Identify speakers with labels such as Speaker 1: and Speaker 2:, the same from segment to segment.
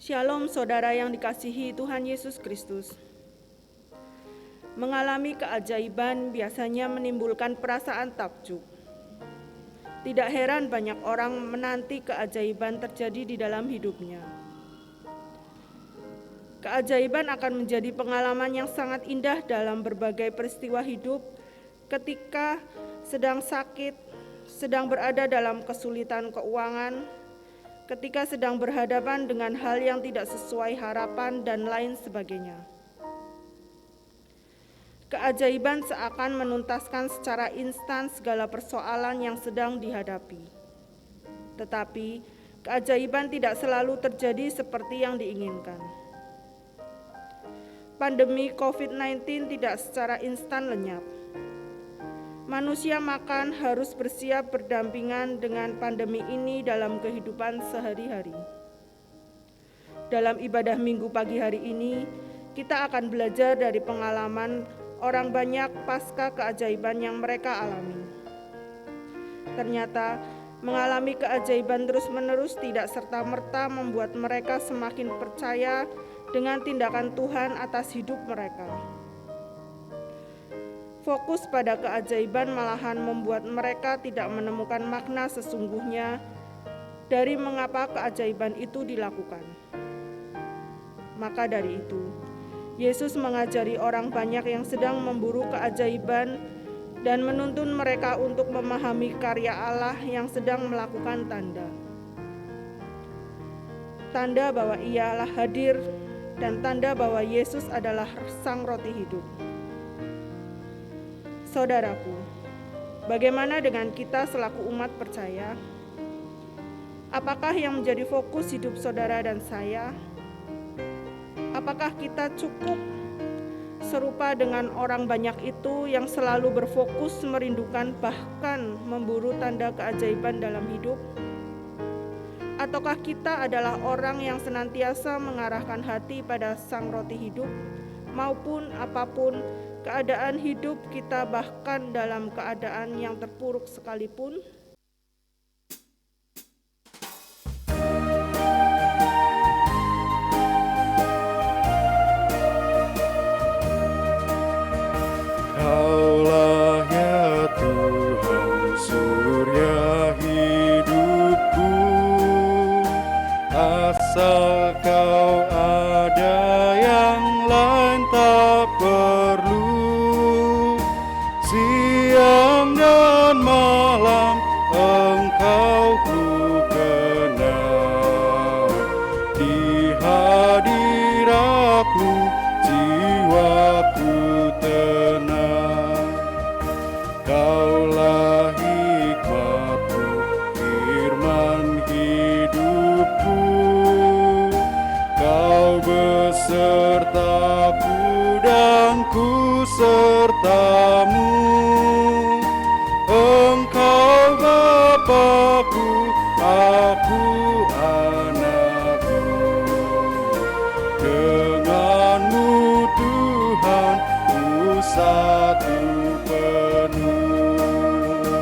Speaker 1: Shalom saudara yang dikasihi Tuhan Yesus Kristus. Mengalami keajaiban biasanya menimbulkan perasaan takjub. Tidak heran banyak orang menanti keajaiban terjadi di dalam hidupnya. Keajaiban akan menjadi pengalaman yang sangat indah dalam berbagai peristiwa hidup ketika sedang sakit, sedang berada dalam kesulitan keuangan, ketika sedang berhadapan dengan hal yang tidak sesuai harapan dan lain sebagainya. Keajaiban seakan menuntaskan secara instan segala persoalan yang sedang dihadapi. Tetapi keajaiban tidak selalu terjadi seperti yang diinginkan. Pandemi COVID-19 tidak secara instan lenyap. Manusia makan harus bersiap berdampingan dengan pandemi ini dalam kehidupan sehari-hari. Dalam ibadah minggu pagi hari ini, kita akan belajar dari pengalaman orang banyak pasca keajaiban yang mereka alami. Ternyata, mengalami keajaiban terus-menerus tidak serta-merta membuat mereka semakin percaya dengan tindakan Tuhan atas hidup mereka. Fokus pada keajaiban malahan membuat mereka tidak menemukan makna sesungguhnya dari mengapa keajaiban itu dilakukan. Maka dari itu, Yesus mengajari orang banyak yang sedang memburu keajaiban dan menuntun mereka untuk memahami karya Allah yang sedang melakukan tanda. Tanda bahwa Ialah hadir dan tanda bahwa Yesus adalah Sang Roti Hidup. Saudaraku, bagaimana dengan kita selaku umat percaya? Apakah yang menjadi fokus hidup saudara dan saya? Apakah kita cukup serupa dengan orang banyak itu yang selalu berfokus merindukan bahkan memburu tanda keajaiban dalam hidup? Ataukah kita adalah orang yang senantiasa mengarahkan hati pada Sang Roti Hidup, maupun apapun keadaan hidup kita, bahkan dalam keadaan yang terpuruk sekalipun?
Speaker 2: Kaulah ya Tuhan surya hidupku, asal Kau ada yang lain tak perlu. Siang dan malam Engkau ku kenal, di hadirat-Mu jiwaku tenang. Kaulah hikmat-Mu, firman hidupku, Kau besertaku dan ku serta-Mu. Engkau Bapa-Ku, aku anak-Mu. Dengan-Mu Tuhan, ku satu penuh.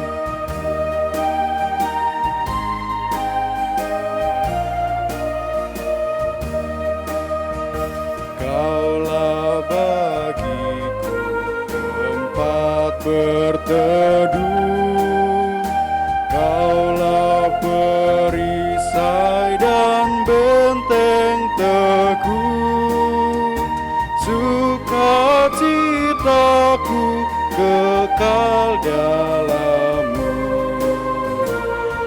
Speaker 2: Kaulah bagiku tempat berteduh, Kaulah perisai dan benteng teguh. Sukacitaku kekal dalam-Mu,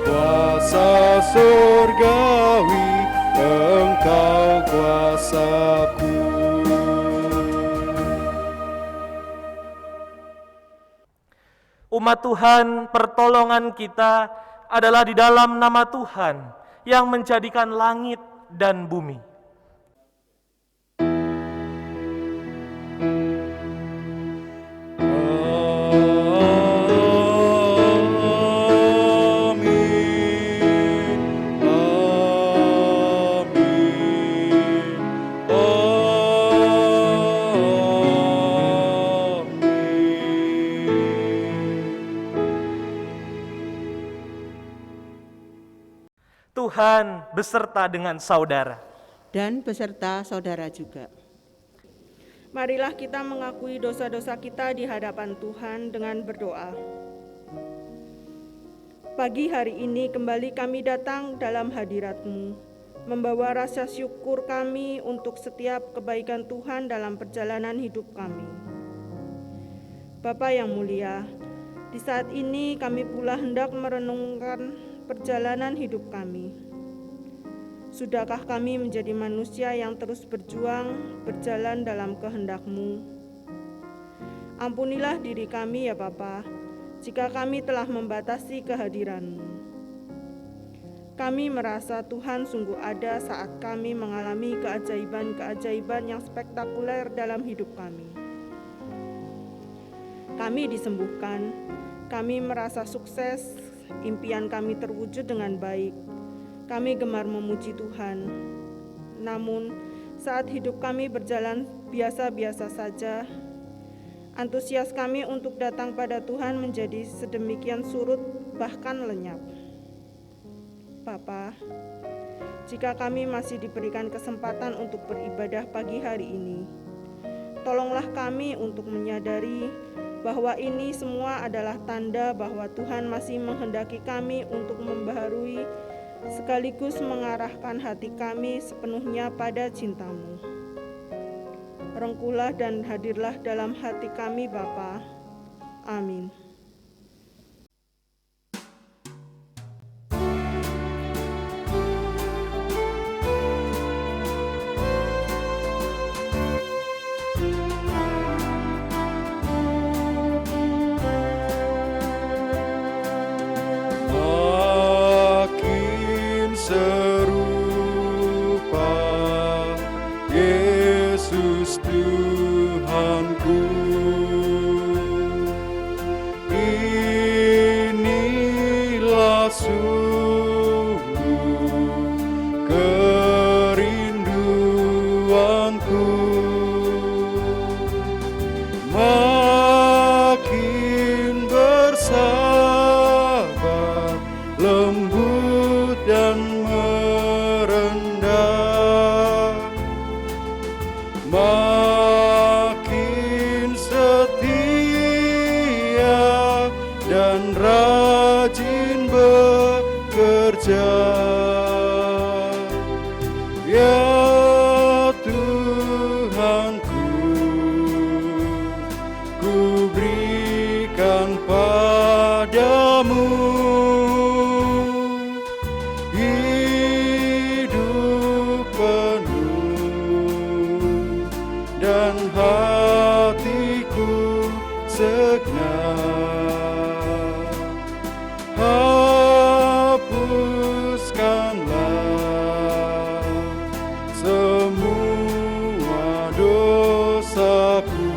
Speaker 2: kuasa surgawi Engkau kuasaku.
Speaker 3: Umat Tuhan, pertolongan kita adalah di dalam nama Tuhan yang menjadikan langit dan bumi. Tuhan beserta dengan saudara.
Speaker 4: dan beserta saudara juga.
Speaker 1: Marilah kita mengakui dosa-dosa kita di hadapan Tuhan dengan berdoa. Pagi hari ini kembali kami datang dalam hadirat-Mu, membawa rasa syukur kami untuk setiap kebaikan Tuhan dalam perjalanan hidup kami. Bapa yang mulia, di saat ini kami pula hendak merenungkan perjalanan hidup kami. Sudahkah kami menjadi manusia yang terus berjuang, berjalan dalam kehendak-Mu? Ampunilah diri kami ya Bapa, jika kami telah membatasi kehadiran-Mu. Kami merasa Tuhan sungguh ada saat kami mengalami keajaiban-keajaiban yang spektakuler dalam hidup kami. Kami disembuhkan, kami merasa sukses, impian kami terwujud dengan baik. Kami gemar memuji Tuhan. Namun, saat hidup kami berjalan biasa-biasa saja, antusias kami untuk datang pada Tuhan menjadi sedemikian surut, bahkan lenyap. Bapa, jika kami masih diberikan kesempatan untuk beribadah pagi hari ini, tolonglah kami untuk menyadari bahwa ini semua adalah tanda bahwa Tuhan masih menghendaki kami untuk membaharui sekaligus mengarahkan hati kami sepenuhnya pada cinta-Mu. Rengkuhlah dan hadirlah dalam hati kami Bapa. Amin.
Speaker 2: Makin serupa Yesus Tuhanku, inilah sungguh kerinduanku. Makin bersabar, lembut dan merendah, makin setia dan rajin bekerja. Ya Tuhanku, ku berikan padamu hidup penuh dan hatiku segenap. Hapuskanlah semua dosaku,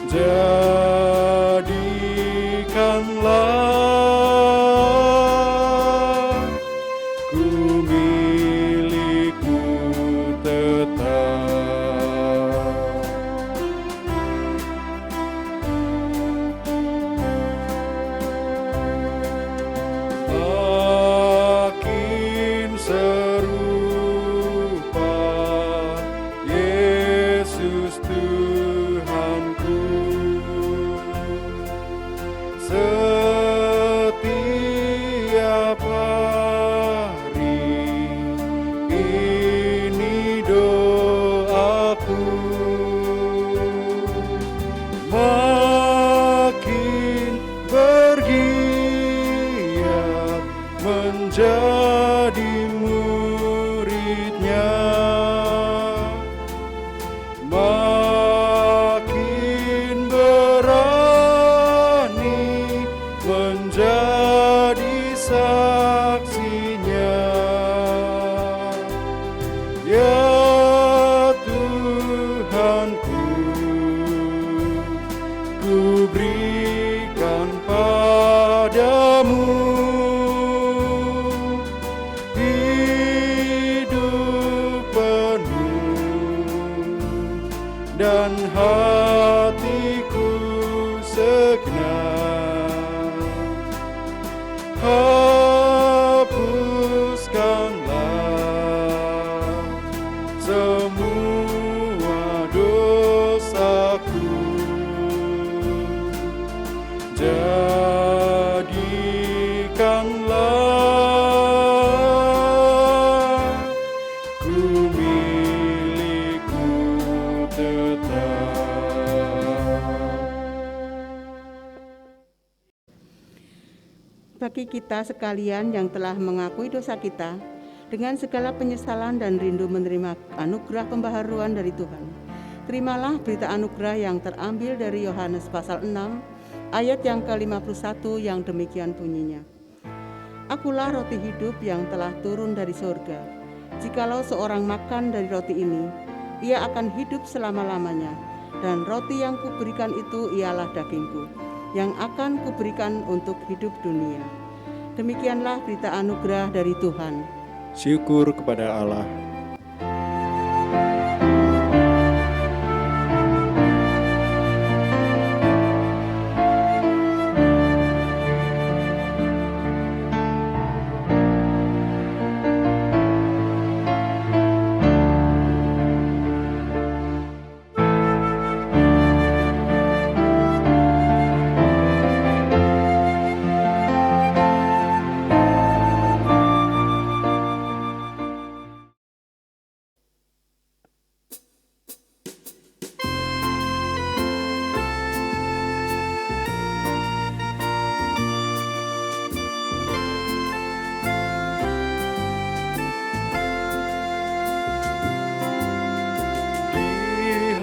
Speaker 2: jadikanlah ku milikmu tetap. Makin serupa Yesus Tuhanku, setiap hari ini doaku. Makin bergiat menjadi muridnya, makin berani menjadi saksinya. Ya Tuhanku, ku berikan padamu hidup penuh dan hatiku segenap. Hapuskanlah
Speaker 4: bagi kita sekalian yang telah mengakui dosa kita, dengan segala penyesalan dan rindu menerima anugerah pembaharuan dari Tuhan. Terimalah berita anugerah yang terambil dari Yohanes pasal 6, ayat yang ke-51 yang demikian bunyinya. Akulah roti hidup yang telah turun dari surga. Jikalau seorang makan dari roti ini, ia akan hidup selama-lamanya. Dan roti yang kuberikan itu ialah dagingku, yang akan kuberikan untuk hidup dunia. Demikianlah berita anugerah dari Tuhan.
Speaker 2: Syukur kepada Allah.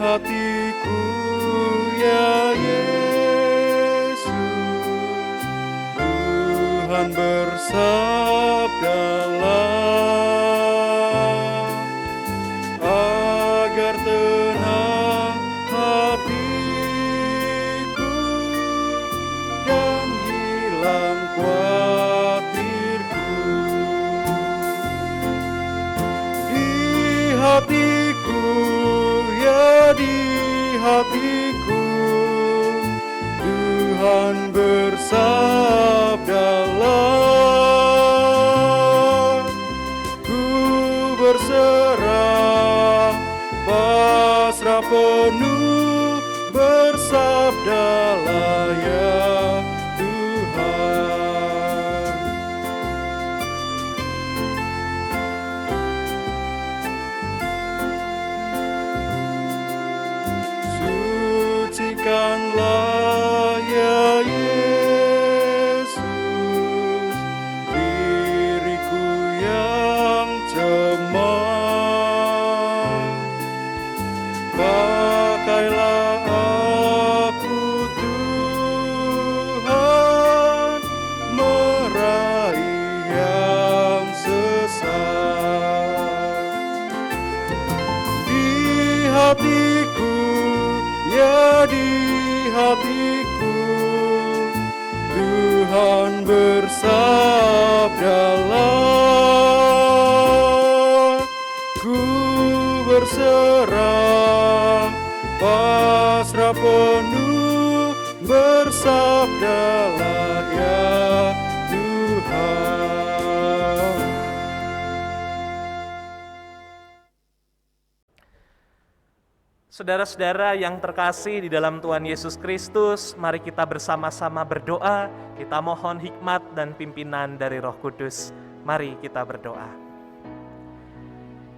Speaker 2: Hatiku ya Yesus, Tuhan bersabdalah, agar tenang hatiku dan hilang khawatirku. Di hatiku di hatiku, Tuhan bersabdalah, ku berserah, pasrah penuh, bersabdalah ya Tuhan. Sucikanlah ya Yesus diriku yang cemang. Pakailah aku Tuhan, meraih yang sesat. Di hatiku ya di hatiku, Tuhan bersabdalah, ku berserah, pasrah penuh, bersabdalah ya Tuhan.
Speaker 3: Saudara-saudara yang terkasih di dalam Tuhan Yesus Kristus, mari kita bersama-sama berdoa, kita mohon hikmat dan pimpinan dari Roh Kudus. Mari kita berdoa.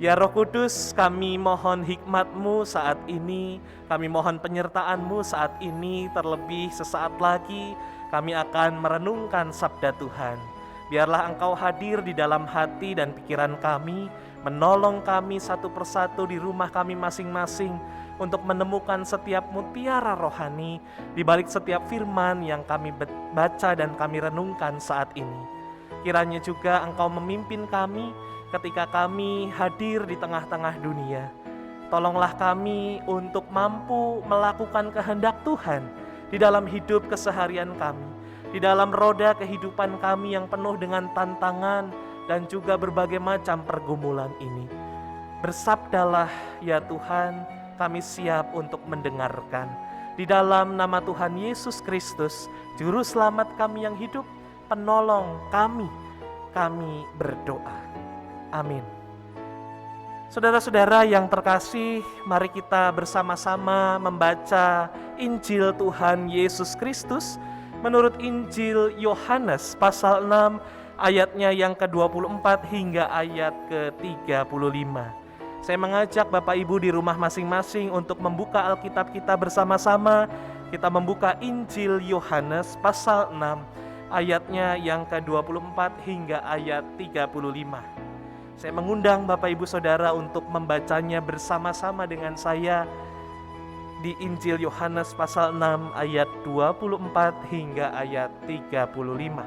Speaker 3: Ya Roh Kudus, kami mohon hikmat-Mu saat ini, kami mohon penyertaan-Mu saat ini, terlebih sesaat lagi kami akan merenungkan sabda Tuhan. Biarlah Engkau hadir di dalam hati dan pikiran kami, menolong kami satu persatu di rumah kami masing-masing, untuk menemukan setiap mutiara rohani di balik setiap firman yang kami baca dan kami renungkan saat ini. Kiranya juga Engkau memimpin kami ketika kami hadir di tengah-tengah dunia. Tolonglah kami untuk mampu melakukan kehendak Tuhan di dalam hidup keseharian kami, di dalam roda kehidupan kami yang penuh dengan tantangan dan juga berbagai macam pergumulan ini. Bersabdalah ya Tuhan, kami siap untuk mendengarkan. Di dalam nama Tuhan Yesus Kristus, Juru Selamat kami yang hidup, penolong kami berdoa. Amin. Saudara-saudara yang terkasih, mari kita bersama-sama membaca Injil Tuhan Yesus Kristus menurut Injil Yohanes pasal 6 ayatnya yang ke-24 hingga ayat ke-35. Saya mengajak Bapak Ibu di rumah masing-masing untuk membuka Alkitab kita bersama-sama. Kita membuka Injil Yohanes pasal 6 ayatnya yang ke-24 hingga ayat 35. Saya mengundang Bapak Ibu Saudara untuk membacanya bersama-sama dengan saya di Injil Yohanes pasal 6 ayat 24 hingga ayat 35.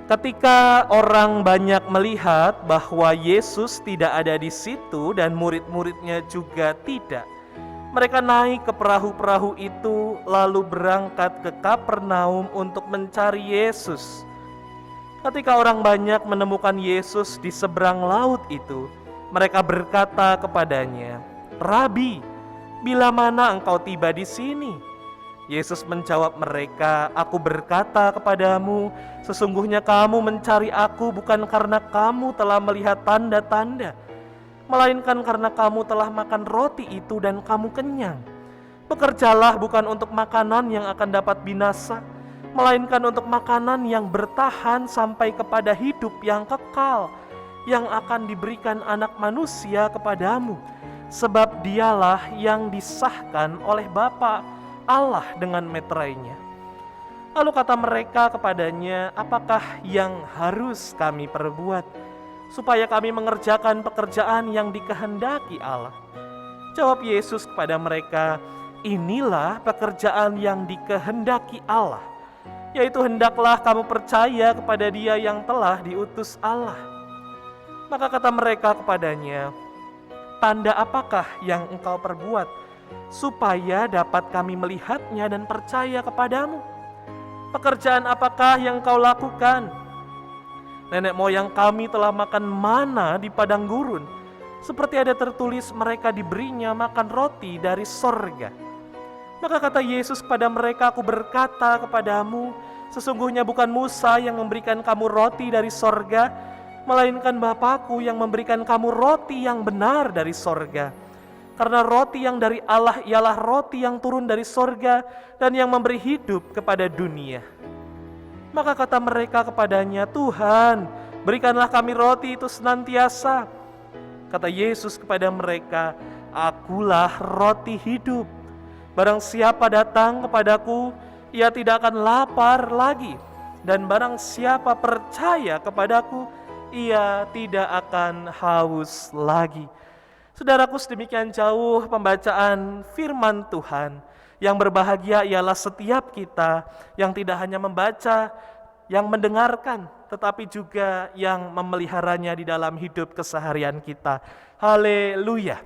Speaker 3: Ketika orang banyak melihat bahwa Yesus tidak ada di situ dan murid-muridnya juga tidak, mereka naik ke perahu-perahu itu lalu berangkat ke Kapernaum untuk mencari Yesus. Ketika orang banyak menemukan Yesus di seberang laut itu, mereka berkata kepadanya, "Rabi, bila mana engkau tiba di sini?" Yesus menjawab mereka, "Aku berkata kepadamu, sesungguhnya kamu mencari aku bukan karena kamu telah melihat tanda-tanda, melainkan karena kamu telah makan roti itu dan kamu kenyang. Bekerjalah bukan untuk makanan yang akan dapat binasa, melainkan untuk makanan yang bertahan sampai kepada hidup yang kekal, yang akan diberikan Anak Manusia kepadamu, sebab dialah yang disahkan oleh Bapa Allah dengan meterainya." Lalu kata mereka kepadanya, "Apakah yang harus kami perbuat supaya kami mengerjakan pekerjaan yang dikehendaki Allah?" Jawab Yesus kepada mereka, "Inilah pekerjaan yang dikehendaki Allah, yaitu hendaklah kamu percaya kepada Dia yang telah diutus Allah." Maka kata mereka kepadanya, "Tanda apakah yang engkau perbuat supaya dapat kami melihatnya dan percaya kepadamu? Pekerjaan apakah yang kau lakukan? Nenek moyang kami telah makan mana di padang gurun, seperti ada tertulis mereka diberinya makan roti dari sorga." Maka kata Yesus kepada mereka, "Aku berkata kepadamu, sesungguhnya bukan Musa yang memberikan kamu roti dari sorga, melainkan Bapa-Ku yang memberikan kamu roti yang benar dari sorga. Karena roti yang dari Allah ialah roti yang turun dari sorga dan yang memberi hidup kepada dunia." Maka kata mereka kepadanya, "Tuhan, berikanlah kami roti itu senantiasa." Kata Yesus kepada mereka, "Akulah roti hidup. Barang siapa datang kepadaku, ia tidak akan lapar lagi. Dan barang siapa percaya kepadaku, ia tidak akan haus lagi." Saudaraku, sedemikian jauh pembacaan firman Tuhan. Yang berbahagia ialah setiap kita yang tidak hanya membaca, yang mendengarkan, tetapi juga yang memeliharanya di dalam hidup keseharian kita. Haleluya.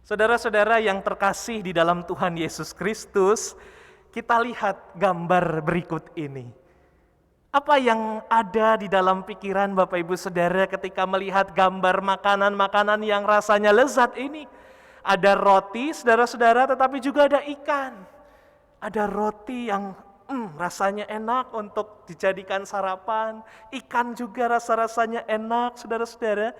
Speaker 3: Saudara-saudara yang terkasih di dalam Tuhan Yesus Kristus, kita lihat gambar berikut ini. Apa yang ada di dalam pikiran Bapak Ibu Saudara ketika melihat gambar makanan-makanan yang rasanya lezat ini? Ada roti, saudara-saudara, tetapi juga ada ikan. Ada roti yang rasanya enak untuk dijadikan sarapan, ikan juga rasa-rasanya enak, saudara-saudara.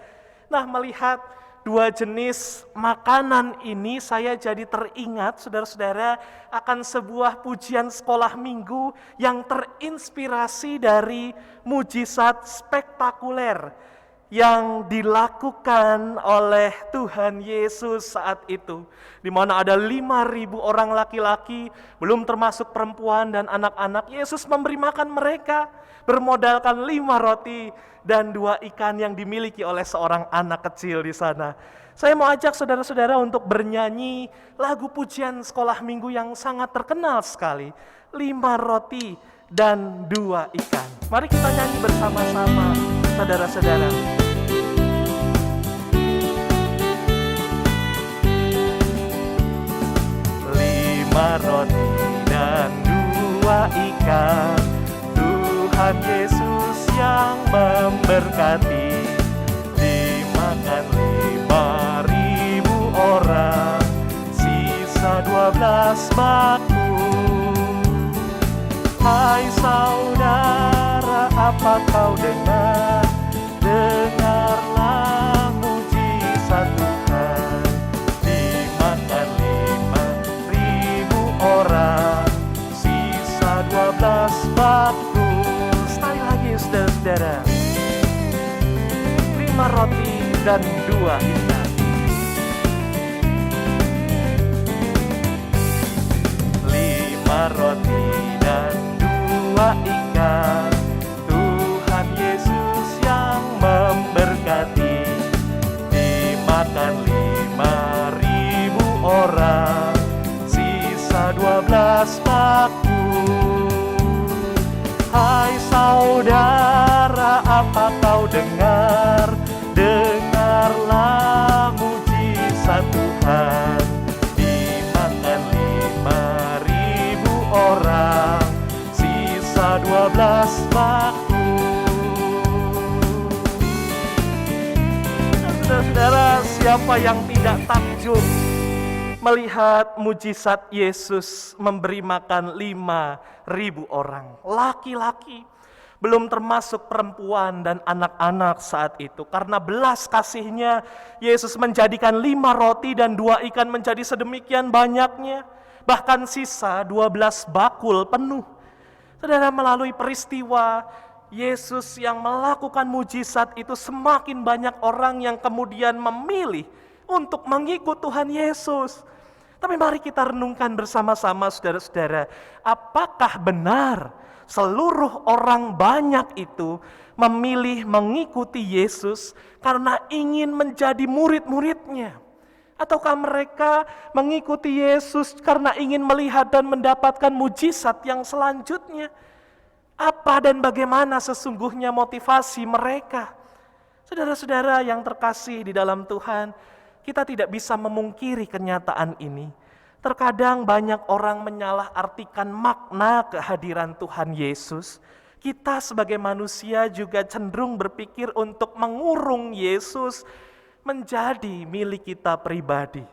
Speaker 3: Nah, melihat dua jenis makanan ini, saya jadi teringat, saudara-saudara, akan sebuah pujian sekolah minggu yang terinspirasi dari mujizat spektakuler yang dilakukan oleh Tuhan Yesus saat itu, di mana ada 5.000 orang laki-laki, belum termasuk perempuan dan anak-anak. Yesus memberi makan mereka bermodalkan 5 roti dan 2 ikan yang dimiliki oleh seorang anak kecil di sana. Saya mau ajak saudara-saudara untuk bernyanyi lagu pujian sekolah minggu yang sangat terkenal sekali, 5 roti dan 2 ikan. Mari kita nyanyi bersama-sama, saudara-saudara. 5 roti dan 2 ikan, Tuhan Yesus yang memberkati. Dimakan 5.000 orang, sisa 12 bakul. saudara, apa kau dengar? Dengarlah mujizat Tuhan. Dimakan 5.000 orang, sisa 12 bakul. Sekali lagi saudara-saudara, 5 roti dan 2 ikan. 5 roti dan 2 ikan, Tuhan Yesus yang memberkati. Dimakan 5.000 orang, sisa 12 bakul. Hai saudara, apa kau dengar? Dengarlah mujizat Tuhan. Dimakan 5.000 orang, sisa 12 bakul. Saudara-saudara, siapa yang tidak takjub melihat mujizat Yesus memberi makan 5.000 orang, laki-laki, belum termasuk perempuan dan anak-anak saat itu. Karena belas kasihnya, Yesus menjadikan 5 roti dan 2 ikan menjadi sedemikian banyaknya, bahkan sisa 12 bakul penuh. Saudara, melalui peristiwa Yesus yang melakukan mujizat itu, semakin banyak orang yang kemudian memilih untuk mengikut Tuhan Yesus. Tapi mari kita renungkan bersama-sama saudara-saudara, apakah benar seluruh orang banyak itu memilih mengikuti Yesus karena ingin menjadi murid-muridnya? Ataukah mereka mengikuti Yesus karena ingin melihat dan mendapatkan mujizat yang selanjutnya? Apa dan bagaimana sesungguhnya motivasi mereka? Saudara-saudara yang terkasih di dalam Tuhan, kita tidak bisa memungkiri kenyataan ini. Terkadang banyak orang menyalahartikan makna kehadiran Tuhan Yesus. Kita sebagai manusia juga cenderung berpikir untuk mengurung Yesus menjadi milik kita pribadi.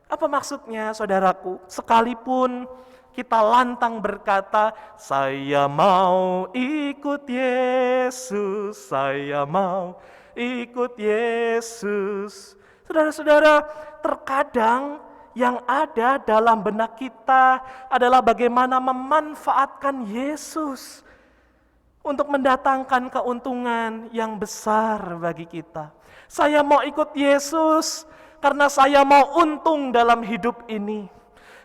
Speaker 3: Apa maksudnya, saudaraku? Sekalipun kita lantang berkata, saya mau ikut Yesus, saya mau ikut Yesus. Saudara-saudara, terkadang yang ada dalam benak kita adalah bagaimana memanfaatkan Yesus untuk mendatangkan keuntungan yang besar bagi kita. Saya mau ikut Yesus karena saya mau untung dalam hidup ini.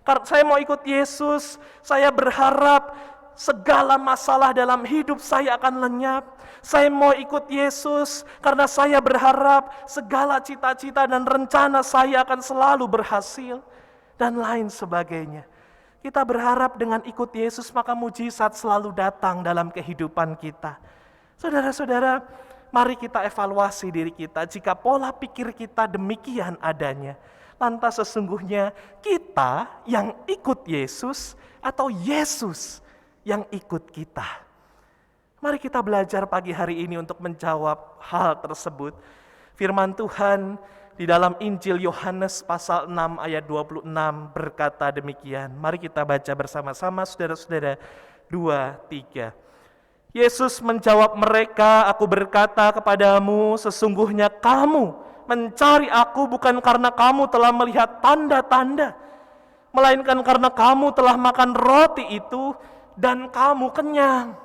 Speaker 3: Karena saya mau ikut Yesus, saya berharap segala masalah dalam hidup saya akan lenyap. Saya mau ikut Yesus karena saya berharap segala cita-cita dan rencana saya akan selalu berhasil, dan lain sebagainya. Kita berharap dengan ikut Yesus maka mujizat selalu datang dalam kehidupan kita. Saudara-saudara, mari kita evaluasi diri kita. Jika pola pikir kita demikian adanya, lantas sesungguhnya kita yang ikut Yesus atau Yesus yang ikut kita? Mari kita belajar pagi hari ini untuk menjawab hal tersebut. Firman Tuhan di dalam Injil Yohanes pasal 6 ayat 26 berkata demikian. Mari kita baca bersama-sama saudara-saudara. 2, 3. Yesus menjawab mereka, aku berkata kepadamu, sesungguhnya kamu mencari aku bukan karena kamu telah melihat tanda-tanda, melainkan karena kamu telah makan roti itu dan kamu kenyang.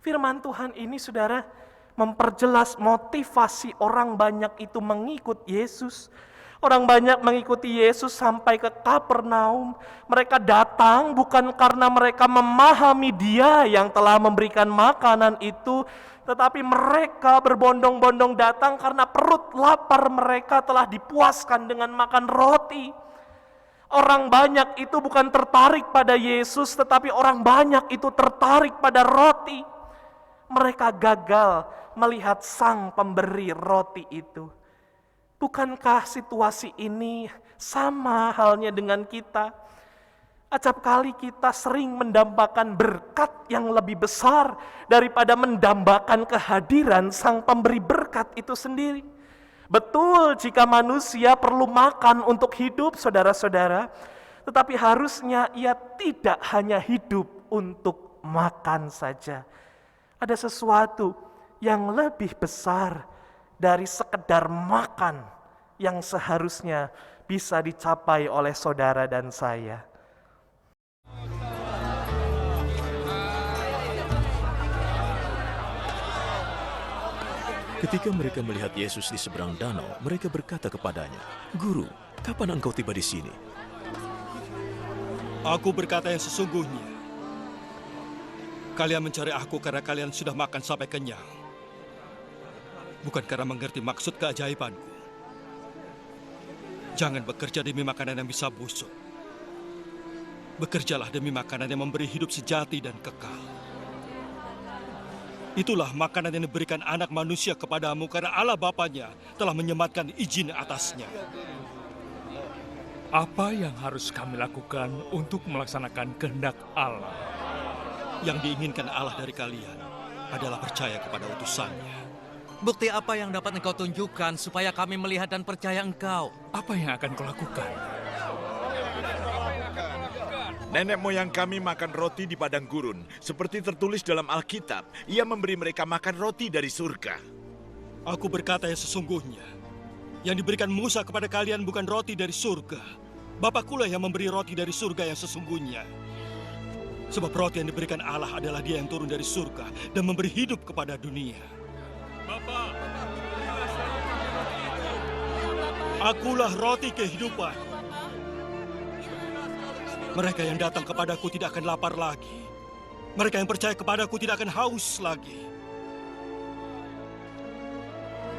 Speaker 3: Firman Tuhan ini, saudara, memperjelas motivasi orang banyak itu mengikut Yesus. Orang banyak mengikuti Yesus sampai ke Kapernaum. Mereka datang bukan karena mereka memahami Dia yang telah memberikan makanan itu, tetapi mereka berbondong-bondong datang karena perut lapar mereka telah dipuaskan dengan makan roti. Orang banyak itu bukan tertarik pada Yesus, tetapi orang banyak itu tertarik pada roti. Mereka gagal melihat sang pemberi roti itu. Bukankah situasi ini sama halnya dengan kita? Acap kali kita sering mendambakan berkat yang lebih besar daripada mendambakan kehadiran sang pemberi berkat itu sendiri. Betul, jika manusia perlu makan untuk hidup, saudara-saudara, tetapi harusnya ia tidak hanya hidup untuk makan saja. Ada sesuatu yang lebih besar dari sekedar makan yang seharusnya bisa dicapai oleh saudara dan saya.
Speaker 5: Ketika mereka melihat Yesus di seberang danau, mereka berkata kepadanya, "Guru, kapan engkau tiba di sini?"
Speaker 6: Aku berkata yang sesungguhnya. Kalian mencari aku karena kalian sudah makan sampai kenyang. Bukan karena mengerti maksud keajaibanku. Jangan bekerja demi makanan yang bisa busuk. Bekerjalah demi makanan yang memberi hidup sejati dan kekal. Itulah makanan yang diberikan anak manusia kepadamu karena Allah Bapanya telah menyematkan izin atasnya.
Speaker 2: Apa yang harus kami lakukan untuk melaksanakan kehendak Allah?
Speaker 6: Yang diinginkan Allah dari kalian adalah percaya kepada utusannya.
Speaker 7: Bukti apa yang dapat engkau tunjukkan supaya kami melihat dan percaya engkau?
Speaker 2: Apa yang akan kau lakukan?
Speaker 8: Nenek moyang kami makan roti di padang gurun. Seperti tertulis dalam Alkitab, Ia memberi mereka makan roti dari surga.
Speaker 6: Aku berkata yang sesungguhnya. Yang diberikan Musa kepada kalian bukan roti dari surga. Bapakkulah yang memberi roti dari surga yang sesungguhnya. Sebab roti yang diberikan Allah adalah Dia yang turun dari surga dan memberi hidup kepada dunia. Bapa, akulah roti kehidupan. Mereka yang datang kepadaku tidak akan lapar lagi. Mereka yang percaya kepadaku tidak akan haus lagi.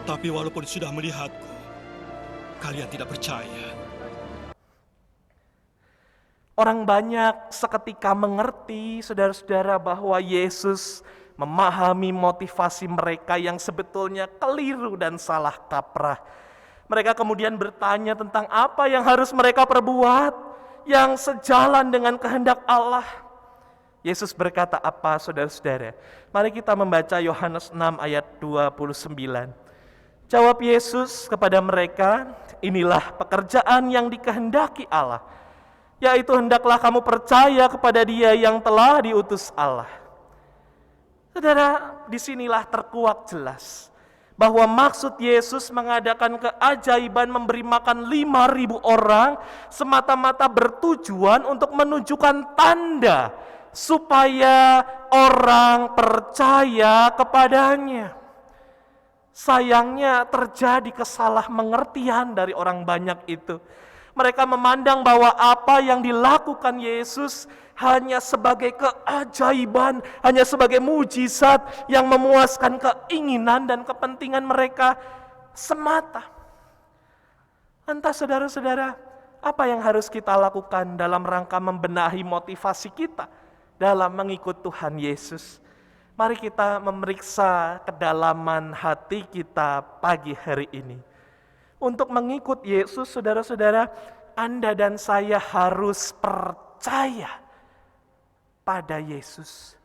Speaker 6: Tapi walaupun sudah melihatku, kalian tidak percaya.
Speaker 3: Orang banyak seketika mengerti, saudara-saudara, bahwa Yesus memahami motivasi mereka yang sebetulnya keliru dan salah kaprah. Mereka kemudian bertanya tentang apa yang harus mereka perbuat yang sejalan dengan kehendak Allah. Yesus berkata apa, saudara-saudara? Mari kita membaca Yohanes 6 ayat 29. Jawab Yesus kepada mereka, "Inilah pekerjaan yang dikehendaki Allah, yaitu hendaklah kamu percaya kepada Dia yang telah diutus Allah." Saudara, disinilah terkuak jelas bahwa maksud Yesus mengadakan keajaiban memberi makan 5.000 orang semata-mata bertujuan untuk menunjukkan tanda supaya orang percaya kepadanya. Sayangnya terjadi kesalahmengertian dari orang banyak itu. Mereka memandang bahwa apa yang dilakukan Yesus hanya sebagai keajaiban, hanya sebagai mujizat yang memuaskan keinginan dan kepentingan mereka semata. Entah saudara-saudara, apa yang harus kita lakukan dalam rangka membenahi motivasi kita dalam mengikut Tuhan Yesus? Mari kita memeriksa kedalaman hati kita pagi hari ini. Untuk mengikut Yesus, saudara-saudara, Anda dan saya harus percaya pada Yesus.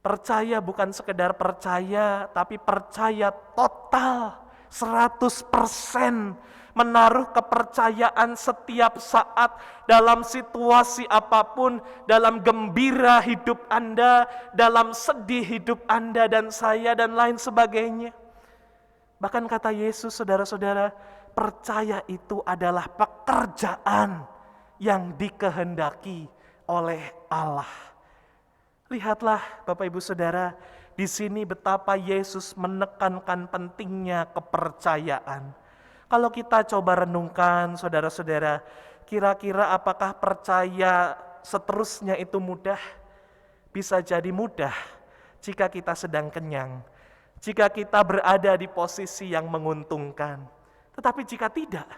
Speaker 3: Percaya bukan sekedar percaya, tapi percaya total, 100%. Menaruh kepercayaan setiap saat dalam situasi apapun, dalam gembira hidup Anda, dalam sedih hidup Anda dan saya, dan lain sebagainya. Bahkan kata Yesus, saudara-saudara, percaya itu adalah pekerjaan yang dikehendaki oleh Allah. Lihatlah Bapak Ibu Saudara, di sini betapa Yesus menekankan pentingnya kepercayaan. Kalau kita coba renungkan, saudara-saudara, kira-kira apakah percaya seterusnya itu mudah? Bisa jadi mudah jika kita sedang kenyang, jika kita berada di posisi yang menguntungkan. Tetapi jika tidak,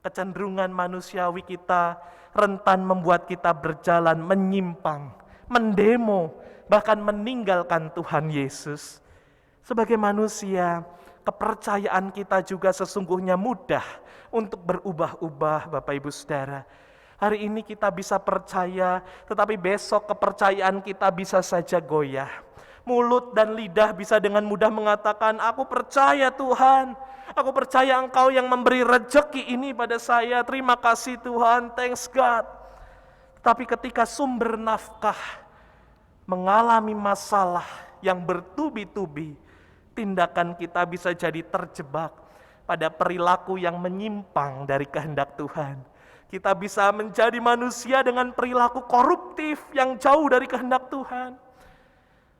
Speaker 3: kecenderungan manusiawi kita rentan membuat kita berjalan menyimpang, mendemo, bahkan meninggalkan Tuhan Yesus. Sebagai manusia, kepercayaan kita juga sesungguhnya mudah untuk berubah-ubah, Bapak Ibu Saudara. Hari ini kita bisa percaya, tetapi besok kepercayaan kita bisa saja goyah. Mulut dan lidah bisa dengan mudah mengatakan, "Aku percaya Tuhan, aku percaya Engkau yang memberi rejeki ini pada saya, terima kasih Tuhan, thanks God." Tapi ketika sumber nafkah mengalami masalah yang bertubi-tubi, tindakan kita bisa jadi terjebak pada perilaku yang menyimpang dari kehendak Tuhan. Kita bisa menjadi manusia dengan perilaku koruptif yang jauh dari kehendak Tuhan.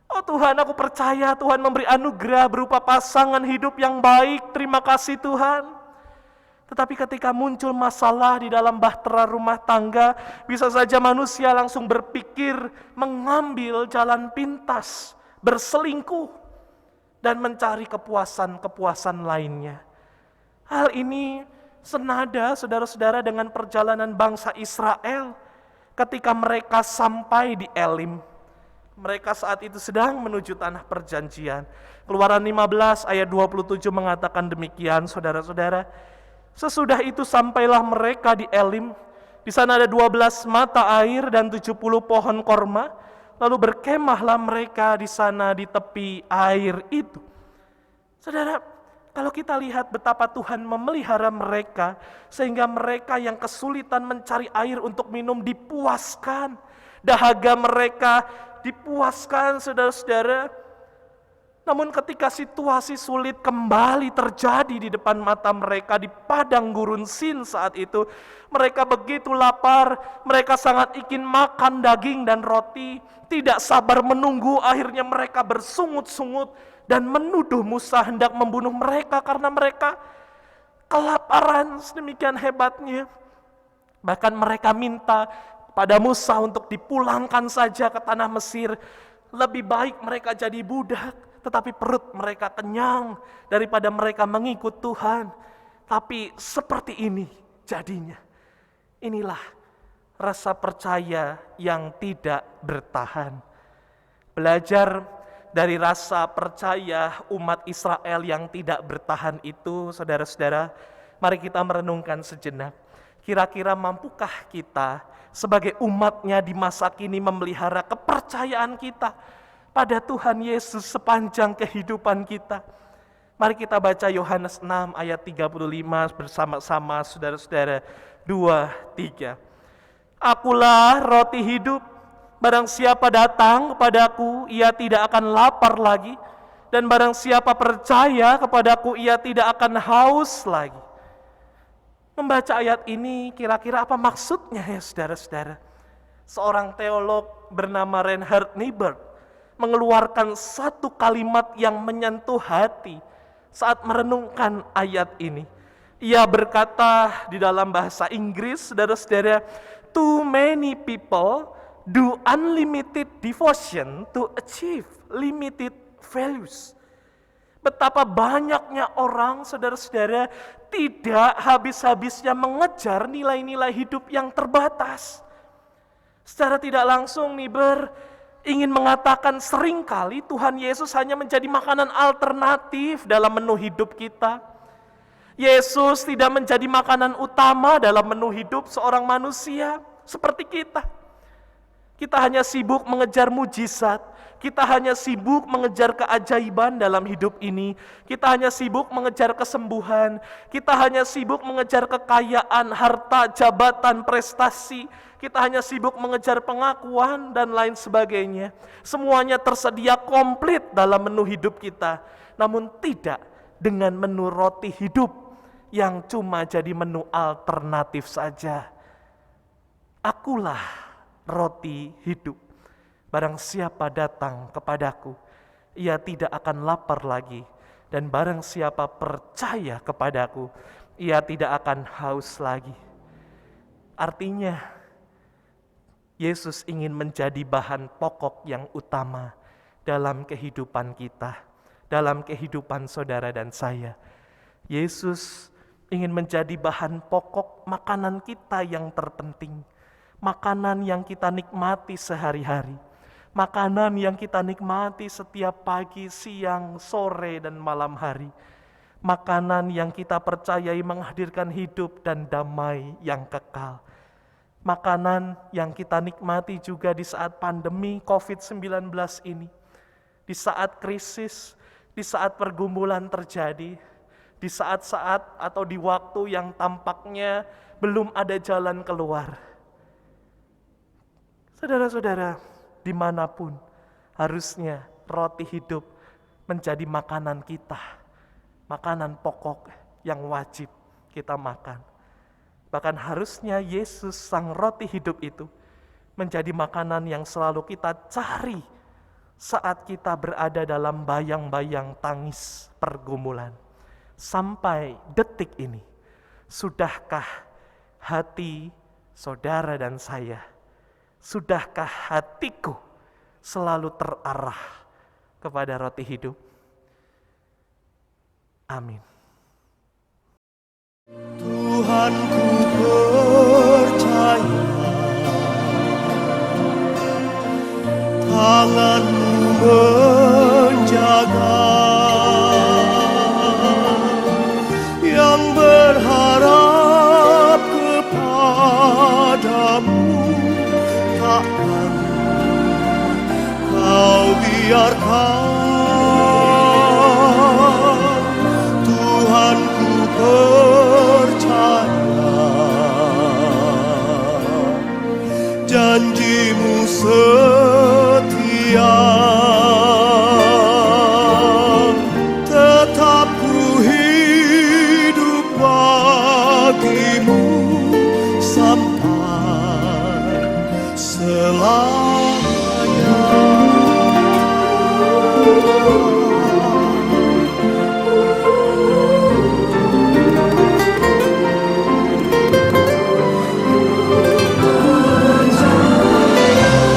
Speaker 3: Oh Tuhan, aku percaya Tuhan memberi anugerah berupa pasangan hidup yang baik. Terima kasih Tuhan. Tetapi ketika muncul masalah di dalam bahtera rumah tangga, bisa saja manusia langsung berpikir mengambil jalan pintas, berselingkuh, dan mencari kepuasan-kepuasan lainnya. Hal ini senada, saudara-saudara, dengan perjalanan bangsa Israel ketika mereka sampai di Elim. Mereka saat itu sedang menuju tanah perjanjian. Keluaran 15 ayat 27 mengatakan demikian, saudara-saudara. Sesudah itu sampailah mereka di Elim. Di sana ada 12 mata air dan 70 pohon korma. Lalu berkemahlah mereka di sana di tepi air itu. Saudara, kalau kita lihat betapa Tuhan memelihara mereka, sehingga mereka yang kesulitan mencari air untuk minum dipuaskan. Dahaga mereka dipuaskan, saudara-saudara. Namun ketika situasi sulit kembali terjadi di depan mata mereka di padang gurun Sin saat itu, mereka begitu lapar, mereka sangat ingin makan daging dan roti, tidak sabar menunggu, akhirnya mereka bersungut-sungut dan menuduh Musa hendak membunuh mereka karena mereka kelaparan sedemikian hebatnya. Bahkan mereka minta pada Musa untuk dipulangkan saja ke tanah Mesir, lebih baik mereka jadi budak. Tetapi perut mereka kenyang daripada mereka mengikut Tuhan. Tapi seperti ini jadinya. Inilah rasa percaya yang tidak bertahan. Belajar dari rasa percaya umat Israel yang tidak bertahan itu, saudara-saudara, mari kita merenungkan sejenak. Kira-kira mampukah kita sebagai umatnya di masa kini memelihara kepercayaan kita pada Tuhan Yesus sepanjang kehidupan kita? Mari kita baca Yohanes 6 ayat 35 bersama-sama, saudara-saudara. 2, 3. Akulah roti hidup, barang siapa datang kepadaku, ia tidak akan lapar lagi, dan barang siapa percaya kepadaku, ia tidak akan haus lagi. Membaca ayat ini, kira-kira apa maksudnya ya saudara-saudara? Seorang teolog bernama Reinhard Niebuhr mengeluarkan satu kalimat yang menyentuh hati saat merenungkan ayat ini. Ia berkata di dalam bahasa Inggris, saudara-saudara, too many people do unlimited devotion to achieve limited values. Betapa banyaknya orang, saudara-saudara, tidak habis-habisnya mengejar nilai-nilai hidup yang terbatas. Secara tidak langsung, Niebuhr ingin mengatakan seringkali Tuhan Yesus hanya menjadi makanan alternatif dalam menu hidup kita. Yesus tidak menjadi makanan utama dalam menu hidup seorang manusia seperti kita. Kita hanya sibuk mengejar mujizat, kita hanya sibuk mengejar keajaiban dalam hidup ini, kita hanya sibuk mengejar kesembuhan, kita hanya sibuk mengejar kekayaan, harta, jabatan, prestasi, kita hanya sibuk mengejar pengakuan dan lain sebagainya. Semuanya tersedia komplit dalam menu hidup kita, namun tidak dengan menu roti hidup yang cuma jadi menu alternatif saja. Akulah roti hidup. Barang siapa datang kepadaku, ia tidak akan lapar lagi. Dan barang siapa percaya kepadaku, ia tidak akan haus lagi. Artinya, Yesus ingin menjadi bahan pokok yang utama dalam kehidupan kita, dalam kehidupan saudara dan saya. Yesus ingin menjadi bahan pokok makanan kita yang terpenting, makanan yang kita nikmati sehari-hari, makanan yang kita nikmati setiap pagi, siang, sore, dan malam hari, makanan yang kita percayai menghadirkan hidup dan damai yang kekal. Makanan yang kita nikmati juga di saat pandemi COVID-19 ini, di saat krisis, di saat pergumulan terjadi, di saat-saat atau di waktu yang tampaknya belum ada jalan keluar. Saudara-saudara, dimanapun harusnya roti hidup menjadi makanan kita, makanan pokok yang wajib kita makan. Bahkan harusnya Yesus sang roti hidup itu menjadi makanan yang selalu kita cari saat kita berada dalam bayang-bayang tangis pergumulan. Sampai detik ini, sudahkah hati saudara dan saya, sudahkah hatiku selalu terarah kepada roti hidup? Amin.
Speaker 9: Tuhan, ku percaya tangan-Mu menjaga, yang berharap kepadamu takkan Kau biarkan. Tuhan, ku percaya janji-Mu setia, tetap ku hidup bagi-Mu sampai selamanya.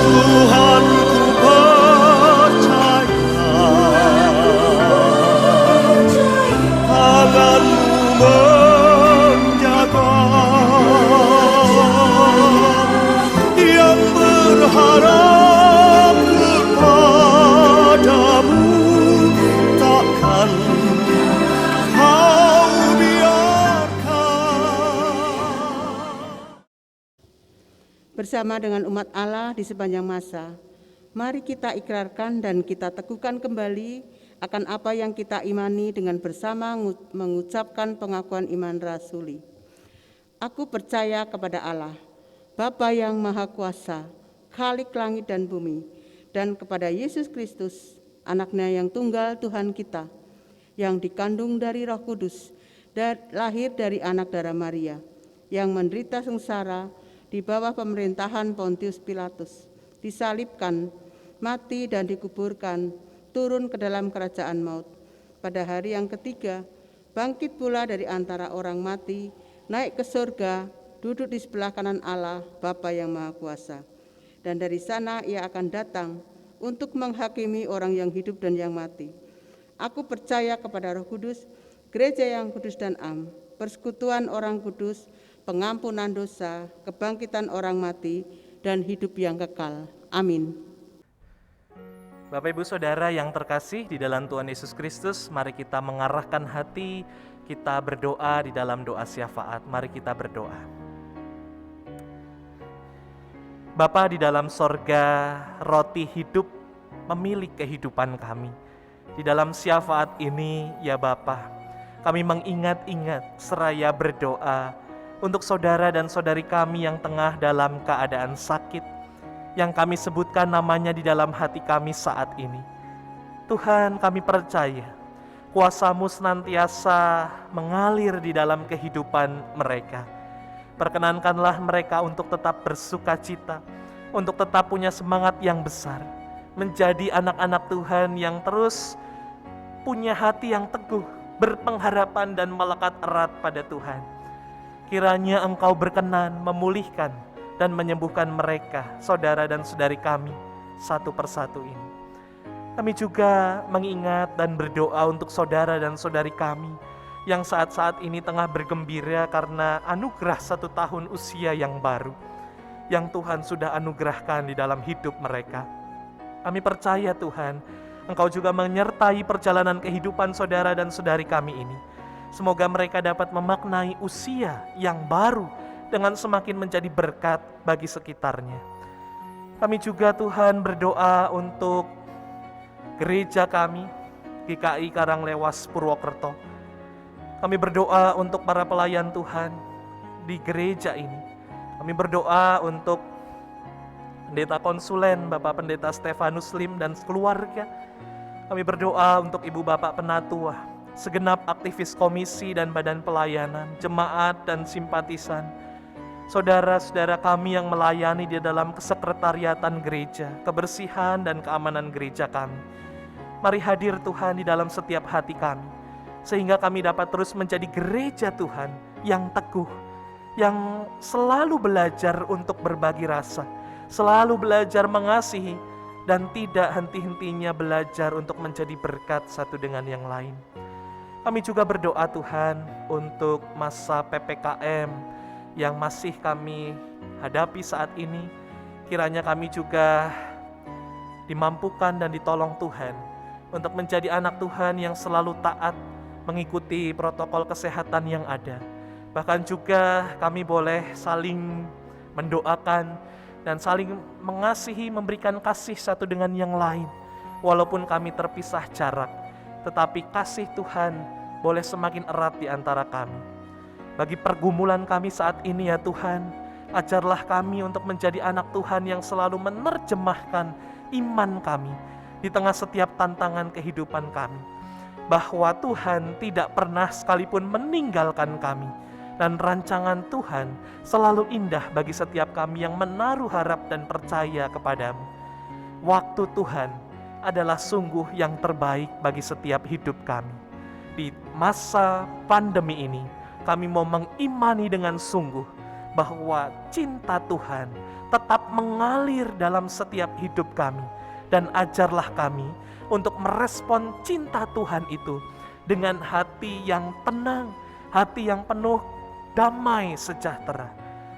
Speaker 9: Tuhan, ku percaya tangan-Mu menjaga, yang berharap kepadamu takkan Kau biarkan.
Speaker 4: Bersama dengan umat Allah di sepanjang masa, mari kita ikrarkan dan kita teguhkan kembali akan apa yang kita imani dengan bersama mengucapkan pengakuan iman rasuli. Aku percaya kepada Allah, Bapa yang Maha Kuasa, Khalik langit dan bumi, dan kepada Yesus Kristus, Anak-Nya yang tunggal Tuhan kita, yang dikandung dari Roh Kudus, dan lahir dari anak darah Maria, yang menderita sengsara di bawah pemerintahan Pontius Pilatus, disalibkan, mati dan dikuburkan, turun ke dalam kerajaan maut. Pada hari yang ketiga, bangkit pula dari antara orang mati, naik ke surga, duduk di sebelah kanan Allah, Bapa yang Maha Kuasa. Dan dari sana Ia akan datang untuk menghakimi orang yang hidup dan yang mati. Aku percaya kepada Roh Kudus, gereja yang kudus dan am, persekutuan orang kudus, pengampunan dosa, kebangkitan orang mati, dan hidup yang kekal. Amin.
Speaker 3: Bapak Ibu Saudara yang terkasih di dalam Tuhan Yesus Kristus, mari kita mengarahkan hati, kita berdoa di dalam doa syafaat. Mari kita berdoa. Bapa di dalam sorga, roti hidup memilih kehidupan kami. Di dalam syafaat ini, ya Bapa, kami mengingat-ingat seraya berdoa untuk saudara dan saudari kami yang tengah dalam keadaan sakit, yang kami sebutkan namanya di dalam hati kami saat ini. Tuhan, kami percaya kuasa-Mu senantiasa mengalir di dalam kehidupan mereka. Perkenankanlah mereka untuk tetap bersuka cita, untuk tetap punya semangat yang besar, menjadi anak-anak Tuhan yang terus punya hati yang teguh, berpengharapan dan melekat erat pada Tuhan. Kiranya Engkau berkenan memulihkan dan menyembuhkan mereka, saudara dan saudari kami, satu persatu ini. Kami juga mengingat dan berdoa untuk saudara dan saudari kami yang saat-saat ini tengah bergembira karena anugerah 1 tahun usia yang baru yang Tuhan sudah anugerahkan di dalam hidup mereka. Kami percaya Tuhan, Engkau juga menyertai perjalanan kehidupan saudara dan saudari kami ini. Semoga mereka dapat memaknai usia yang baru dengan semakin menjadi berkat bagi sekitarnya. Kami juga Tuhan berdoa untuk gereja kami, GKI Karanglewas Purwokerto. Kami berdoa untuk para pelayan Tuhan di gereja ini. Kami berdoa untuk Pendeta Konsulen, Bapak Pendeta Stefanus Lim dan keluarga. Kami berdoa untuk Ibu Bapak Penatua, segenap aktivis komisi dan badan pelayanan, jemaat dan simpatisan, saudara-saudara kami yang melayani di dalam kesekretariatan gereja, kebersihan dan keamanan gereja kami. Mari hadir Tuhan di dalam setiap hati kami, sehingga kami dapat terus menjadi gereja Tuhan yang teguh, yang selalu belajar untuk berbagi rasa, selalu belajar mengasihi, dan tidak henti-hentinya belajar untuk menjadi berkat satu dengan yang lain. Kami juga berdoa Tuhan untuk masa PPKM yang masih kami hadapi saat ini. Kiranya kami juga dimampukan dan ditolong Tuhan untuk menjadi anak Tuhan yang selalu taat mengikuti protokol kesehatan yang ada. Bahkan juga kami boleh saling mendoakan dan saling mengasihi, memberikan kasih satu dengan yang lain. Walaupun kami terpisah jarak, tetapi kasih Tuhan boleh semakin erat di antara kami. Bagi pergumulan kami saat ini ya Tuhan, ajarlah kami untuk menjadi anak Tuhan yang selalu menerjemahkan iman kami di tengah setiap tantangan kehidupan kami. Bahwa Tuhan tidak pernah sekalipun meninggalkan kami. Dan rancangan Tuhan selalu indah bagi setiap kami yang menaruh harap dan percaya kepadamu. Waktu Tuhan adalah sungguh yang terbaik bagi setiap hidup kami. Di masa pandemi ini, kami mau mengimani dengan sungguh bahwa cinta Tuhan tetap mengalir dalam setiap hidup kami. Dan ajarlah kami untuk merespon cinta Tuhan itu dengan hati yang tenang, hati yang penuh damai sejahtera.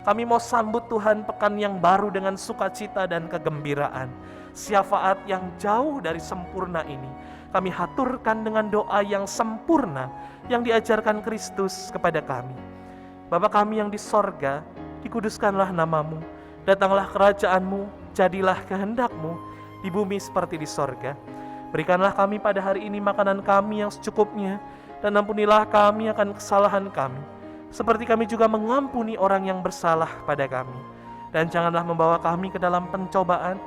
Speaker 3: Kami mau sambut Tuhan pekan yang baru dengan sukacita dan kegembiraan. Syafaat yang jauh dari sempurna ini kami haturkan dengan doa yang sempurna yang diajarkan Kristus kepada kami. Bapa kami yang di sorga, dikuduskanlah namamu, datanglah kerajaanmu, jadilah kehendakmu di bumi seperti di sorga. Berikanlah kami pada hari ini makanan kami yang secukupnya, dan ampunilah kami akan kesalahan kami, seperti kami juga mengampuni orang yang bersalah pada kami. Dan janganlah membawa kami ke dalam pencobaan,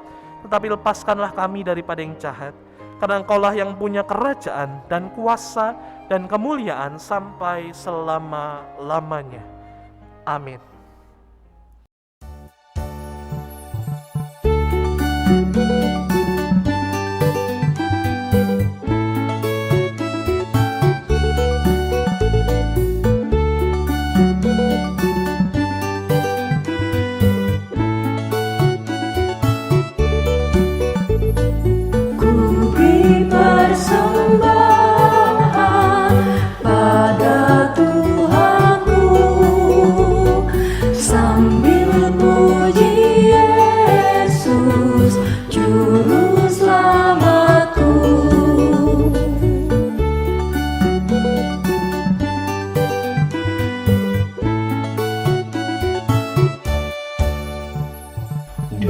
Speaker 3: tetapi lepaskanlah kami daripada yang jahat. Karena Engkaulah yang punya kerajaan dan kuasa dan kemuliaan sampai selama-lamanya. Amin.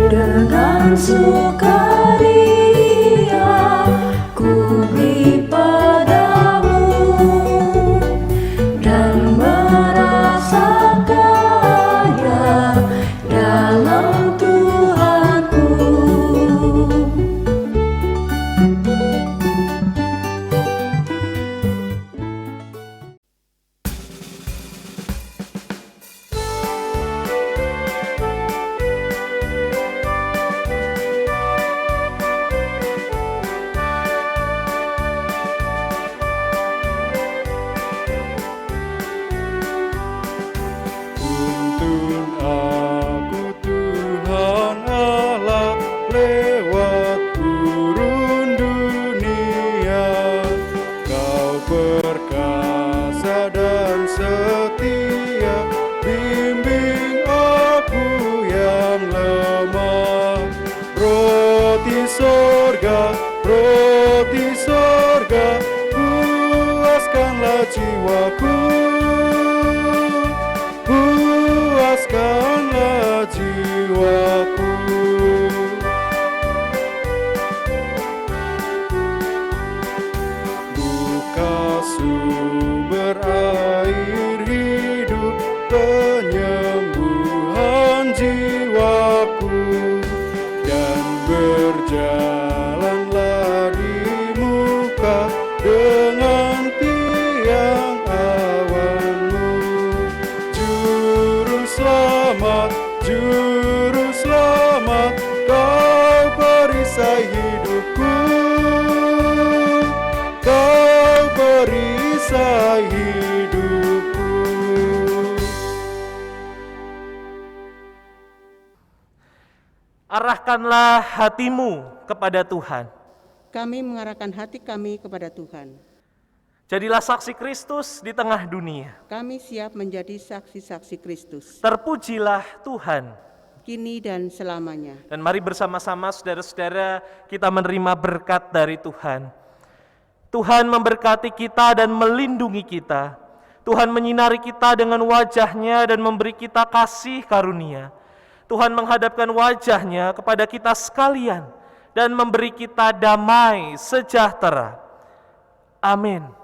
Speaker 10: Dengan sukaria ku beri padamu dan merasa kaya dalam Tuhanku.
Speaker 9: Juru selamat, kau perisai hidupku, kau perisai hidupku.
Speaker 3: Arahkanlah hatimu kepada Tuhan.
Speaker 4: Kami mengarahkan hati kami kepada Tuhan.
Speaker 3: Jadilah saksi Kristus di tengah dunia.
Speaker 4: Kami siap menjadi saksi-saksi Kristus,
Speaker 3: Terpujilah Tuhan.
Speaker 4: kini dan selamanya.
Speaker 3: Dan mari bersama-sama saudara-saudara kita menerima berkat dari Tuhan. Tuhan memberkati kita dan melindungi kita. Tuhan menyinari kita dengan wajah-Nya dan memberi kita kasih karunia. Tuhan menghadapkan wajah-Nya kepada kita sekalian dan memberi kita damai sejahtera. Amin.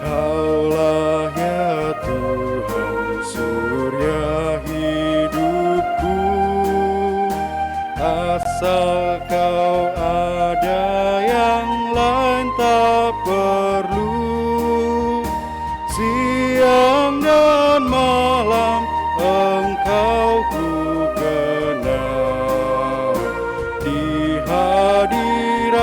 Speaker 9: Kaulah ya Tuhan surya hidupku, asal Kau ada yang lain tak perlu. Siang dan malam Engkau ku kenal, di hadirat-Mu